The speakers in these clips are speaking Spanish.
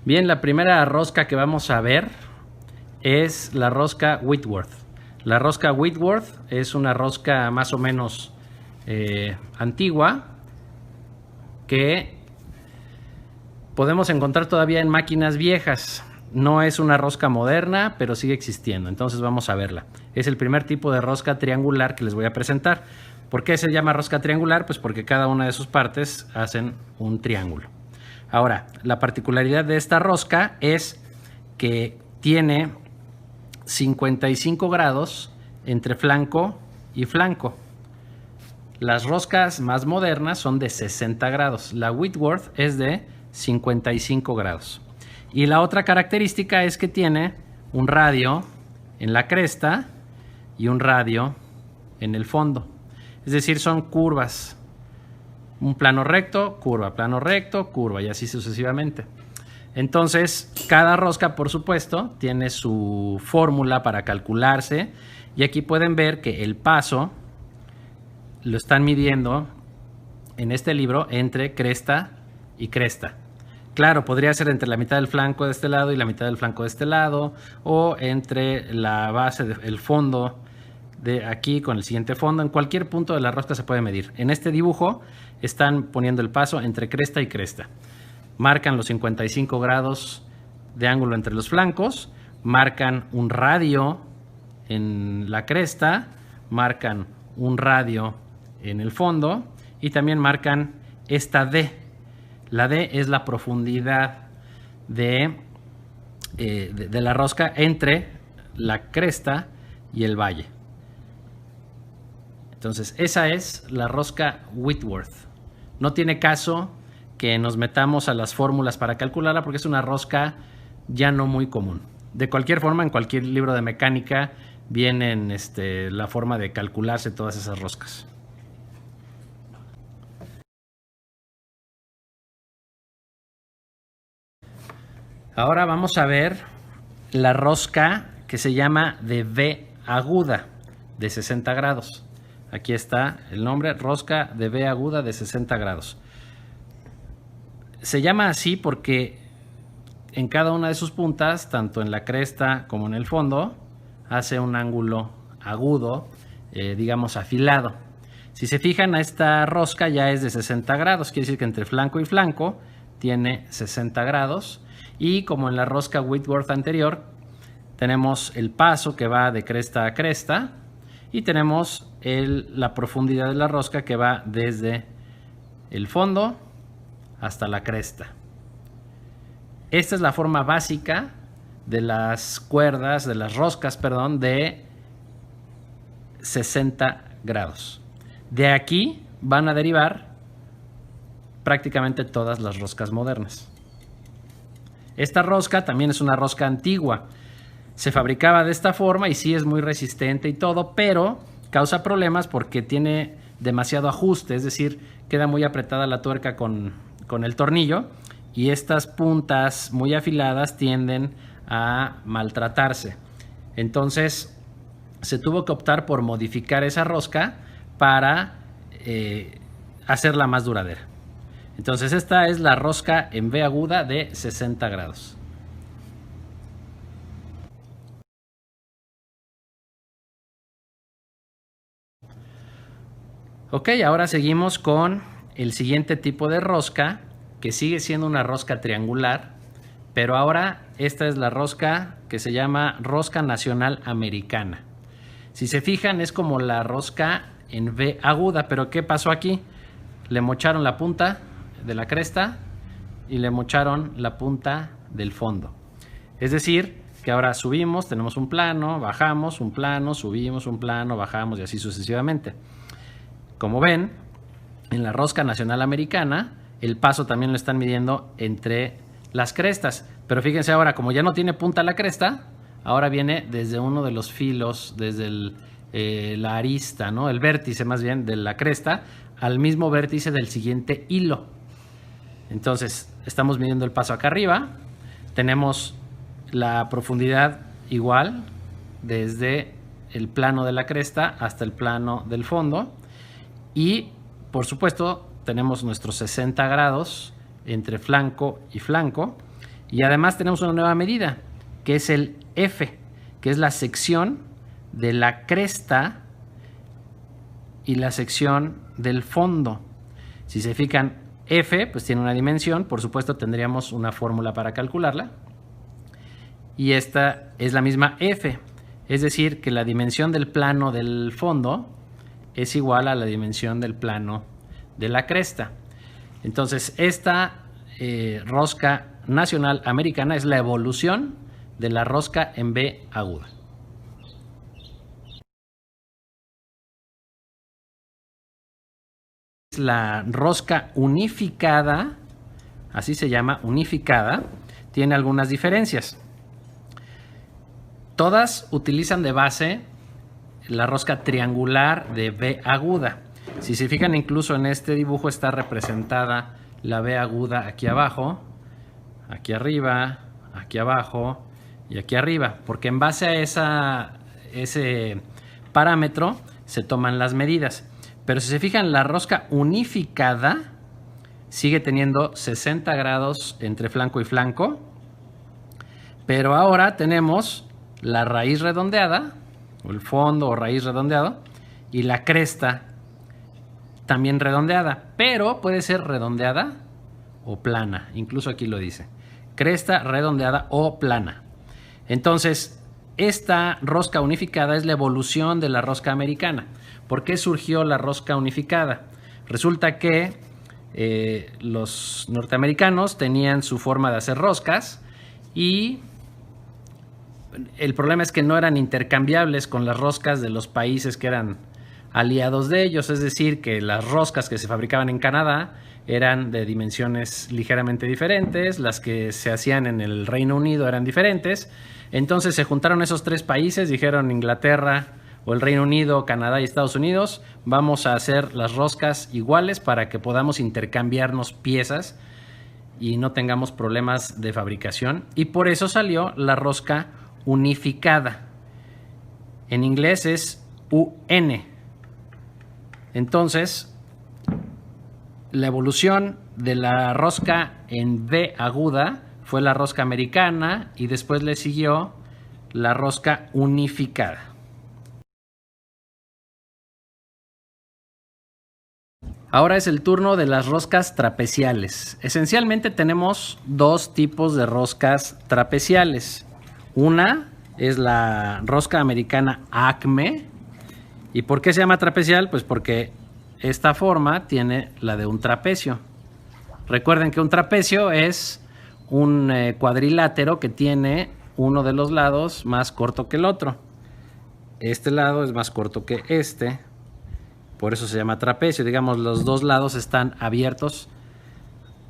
Bien, la primera rosca que vamos a ver es la rosca Whitworth. La rosca Whitworth es una rosca más o menos antigua que podemos encontrar todavía en máquinas viejas. No es una rosca moderna, pero sigue existiendo. Entonces vamos a verla. Es el primer tipo de rosca triangular que les voy a presentar. ¿Por qué se llama rosca triangular? Pues porque cada una de sus partes hacen un triángulo. Ahora, la particularidad de esta rosca es que tiene 55 grados entre flanco y flanco. Las roscas más modernas son de 60 grados. La Whitworth es de 55 grados. Y la otra característica es que tiene un radio en la cresta y un radio en el fondo. Es decir, son curvas. Un plano recto, curva y así sucesivamente. Entonces, cada rosca, por supuesto, tiene su fórmula para calcularse. Y aquí pueden ver que el paso lo están midiendo en este libro entre cresta y cresta. Claro, podría ser entre la mitad del flanco de este lado y la mitad del flanco de este lado, o entre la base del fondo de aquí con el siguiente fondo. En cualquier punto de la rosca se puede medir. En este dibujo están poniendo el paso entre cresta y cresta. Marcan los 55 grados de ángulo entre los flancos, marcan un radio en la cresta, marcan un radio en el fondo y también marcan esta D. La D es la profundidad de la rosca entre la cresta y el valle. Entonces, esa es la rosca Whitworth. No tiene caso que nos metamos a las fórmulas para calcularla porque es una rosca ya no muy común. De cualquier forma, en cualquier libro de mecánica vienen la forma de calcularse todas esas roscas. Ahora vamos a ver la rosca que se llama de V aguda, de 60 grados. Aquí está el nombre, rosca de V aguda de 60 grados. Se llama así porque en cada una de sus puntas, tanto en la cresta como en el fondo, hace un ángulo agudo, digamos afilado. Si se fijan, esta rosca ya es de 60 grados, quiere decir que entre flanco y flanco tiene 60 grados. Y como en la rosca Whitworth anterior, tenemos el paso que va de cresta a cresta y tenemos la profundidad de la rosca que va desde el fondo hasta la cresta. Esta es la forma básica de las cuerdas, de las roscas, perdón, de 60 grados. De aquí van a derivar prácticamente todas las roscas modernas. Esta rosca también es una rosca antigua. Se fabricaba de esta forma y sí es muy resistente y todo, pero causa problemas porque tiene demasiado ajuste, es decir, queda muy apretada la tuerca con el tornillo y estas puntas muy afiladas tienden a maltratarse. Entonces se tuvo que optar por modificar esa rosca para hacerla más duradera. Entonces esta es la rosca en V aguda de 60 grados. Ok, ahora seguimos con el siguiente tipo de rosca, que sigue siendo una rosca triangular, pero ahora esta es la rosca que se llama rosca nacional americana. Si se fijan, es como la rosca en V aguda, pero ¿qué pasó aquí? Le mocharon la punta de la cresta y le mocharon la punta del fondo. Es decir, que ahora subimos, tenemos un plano, bajamos, un plano, subimos, un plano, bajamos y así sucesivamente. Como ven, en la rosca nacional americana, el paso también lo están midiendo entre las crestas. Pero fíjense ahora, como ya no tiene punta la cresta, ahora viene desde uno de los filos, desde la arista, ¿no? El vértice más bien de la cresta, al mismo vértice del siguiente hilo. Entonces, estamos midiendo el paso acá arriba. Tenemos la profundidad igual, desde el plano de la cresta hasta el plano del fondo. Y, por supuesto, tenemos nuestros 60 grados entre flanco y flanco. Y además tenemos una nueva medida, que es el F, que es la sección de la cresta y la sección del fondo. Si se fijan, F pues tiene una dimensión, por supuesto tendríamos una fórmula para calcularla. Y esta es la misma F, es decir, que la dimensión del plano del fondo es igual a la dimensión del plano de la cresta. Entonces, esta rosca nacional americana es la evolución de la rosca en V aguda. La rosca unificada, así se llama, unificada, tiene algunas diferencias. Todas utilizan de base la rosca triangular de V aguda. Si se fijan, incluso en este dibujo está representada la V aguda aquí abajo, aquí arriba, aquí abajo y aquí arriba, porque en base a ese parámetro se toman las medidas. Pero si se fijan, la rosca unificada sigue teniendo 60 grados entre flanco y flanco, pero ahora tenemos la raíz redondeada, o el fondo o raíz redondeado, y la cresta también redondeada, pero puede ser redondeada o plana, incluso aquí lo dice, cresta redondeada o plana. Entonces, esta rosca unificada es la evolución de la rosca americana. ¿Por qué surgió la rosca unificada? Resulta que los norteamericanos tenían su forma de hacer roscas y el problema es que no eran intercambiables con las roscas de los países que eran aliados de ellos, es decir, que las roscas que se fabricaban en Canadá eran de dimensiones ligeramente diferentes, las que se hacían en el Reino Unido eran diferentes. Entonces se juntaron esos tres países, dijeron Inglaterra o el Reino Unido, Canadá y Estados Unidos, vamos a hacer las roscas iguales para que podamos intercambiarnos piezas y no tengamos problemas de fabricación. Y por eso salió la rosca unificada. En inglés es UN. Entonces, la evolución de la rosca en V aguda fue la rosca americana y después le siguió la rosca unificada. Ahora es el turno de las roscas trapeciales. Esencialmente tenemos dos tipos de roscas trapeciales. Una es la rosca americana Acme. ¿Y por qué se llama trapecial? Pues porque esta forma tiene la de un trapecio. Recuerden que un trapecio es un cuadrilátero que tiene uno de los lados más corto que el otro. Este lado es más corto que este. Por eso se llama trapecio. Digamos, los dos lados están abiertos.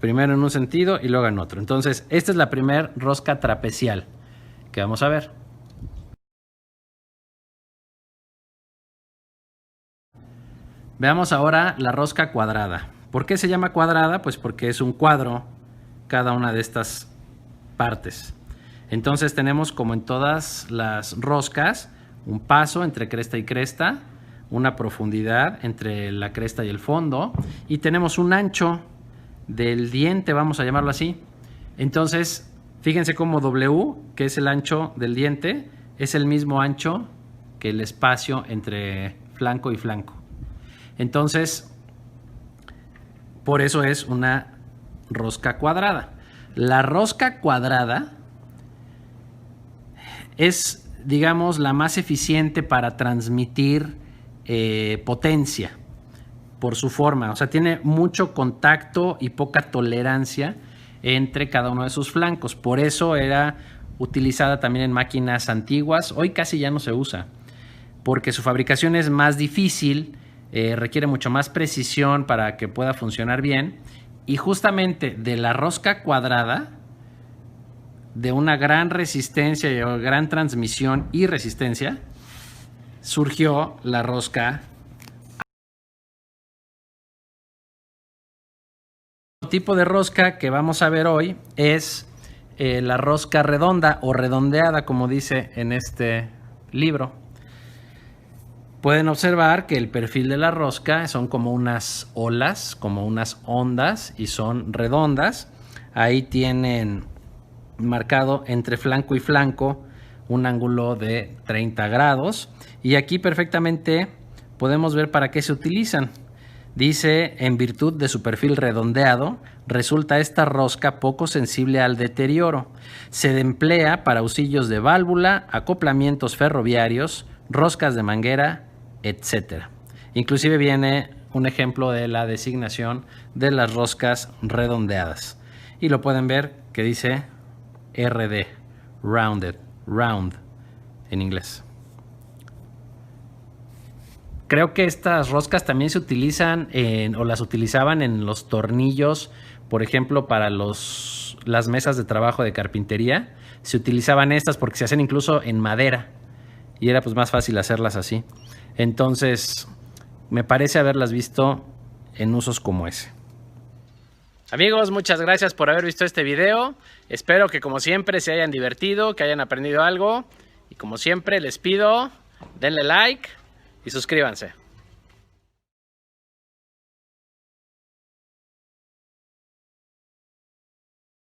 Primero en un sentido y luego en otro. Entonces, esta es la primera rosca trapecial que vamos a ver. Veamos ahora la rosca cuadrada. ¿Por qué se llama cuadrada? Pues porque es un cuadro cada una de estas partes. Entonces tenemos, como en todas las roscas, un paso entre cresta y cresta, una profundidad entre la cresta y el fondo, y tenemos un ancho del diente, vamos a llamarlo así. Entonces, fíjense cómo W, que es el ancho del diente, es el mismo ancho que el espacio entre flanco y flanco. Entonces, por eso es una rosca cuadrada. La rosca cuadrada es, digamos, la más eficiente para transmitir potencia por su forma. O sea, tiene mucho contacto y poca tolerancia entre cada uno de sus flancos. Por eso era utilizada también en máquinas antiguas. Hoy casi ya no se usa, porque su fabricación es más difícil. Requiere mucho más precisión para que pueda funcionar bien, y justamente de la rosca cuadrada, de una gran resistencia y gran transmisión y resistencia, surgió la rosca. El tipo de rosca que vamos a ver hoy es la rosca redonda o redondeada, como dice en este libro. Pueden observar que el perfil de la rosca son como unas olas, como unas ondas, y son redondas. Ahí tienen marcado entre flanco y flanco un ángulo de 30 grados. Y aquí perfectamente podemos ver para qué se utilizan. Dice, en virtud de su perfil redondeado, resulta esta rosca poco sensible al deterioro. Se emplea para usillos de válvula, acoplamientos ferroviarios, roscas de manguera, etc. Inclusive viene un ejemplo de la designación de las roscas redondeadas. Y lo pueden ver que dice RD, rounded, round en inglés. Creo que estas roscas también se utilizan o las utilizaban en los tornillos, por ejemplo, para las mesas de trabajo de carpintería. Se utilizaban estas porque se hacen incluso en madera y era pues más fácil hacerlas así. Entonces, me parece haberlas visto en usos como ese. Amigos, muchas gracias por haber visto este video. Espero que como siempre se hayan divertido, que hayan aprendido algo. Y como siempre les pido, denle like y suscríbanse.